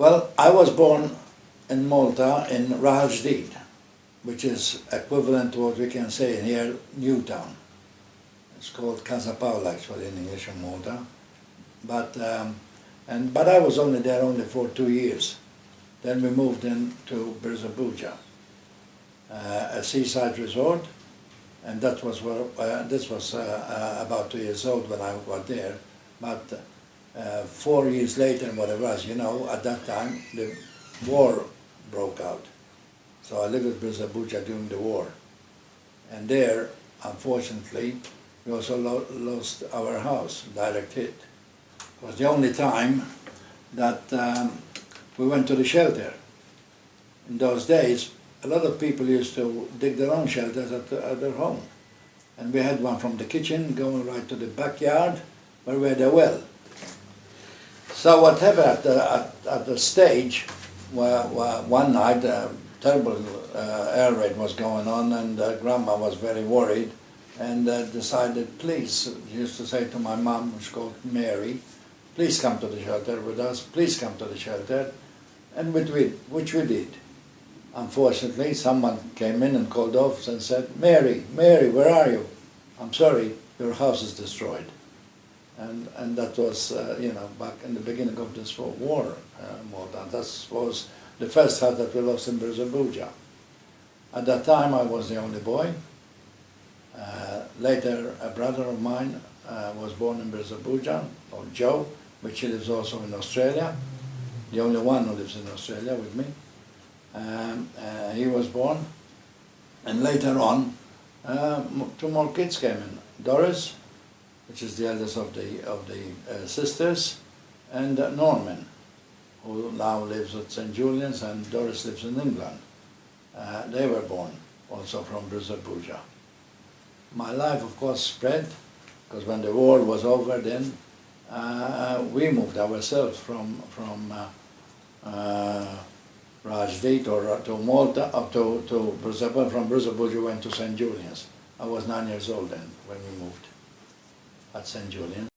Well, I was born in Malta in Rajdid, which is equivalent to what we can say in here, Newtown. It's called Casa Paola actually in English in Malta. But I was only there for 2 years. Then we moved into Birzabuja, a seaside resort, and that was where, this was about 2 years old when I got there. But 4 years later, whatever, as you know, at that time the war broke out. So I lived at Birzabuja during the war. And there, unfortunately, we also lost our house, direct hit. It was the only time that we went to the shelter. In those days, a lot of people used to dig their own shelters at their home. And we had one from the kitchen going right to the backyard where we had a well. So what happened at the stage where one night a terrible air raid was going on, and Grandma was very worried and decided, please, she used to say to my mom, who's called Mary, please come to the shelter with us, please come to the shelter, and which we did. Unfortunately, someone came in and called off and said, Mary, where are you? I'm sorry, your house is destroyed. And that was, you know, back in the beginning of this war, more than that was the first house that we lost in Birzabuja. At that time, I was the only boy. Later, a brother of mine was born in Birzabuja, called Joe, which he lives also in Australia. The only one who lives in Australia with me. He was born, and later on, 2 more kids came in. Doris, which is the eldest of the sisters, and Norman, who now lives at St. Julian's, and Doris lives in England. They were born also from Birzabuja. My life, of course, spread, because when the war was over then, we moved ourselves from Rajdid to Malta, up to Birzabuja. From Birzabuja we went to St. Julian's. I was 9 years old then when we moved at St. Julian's.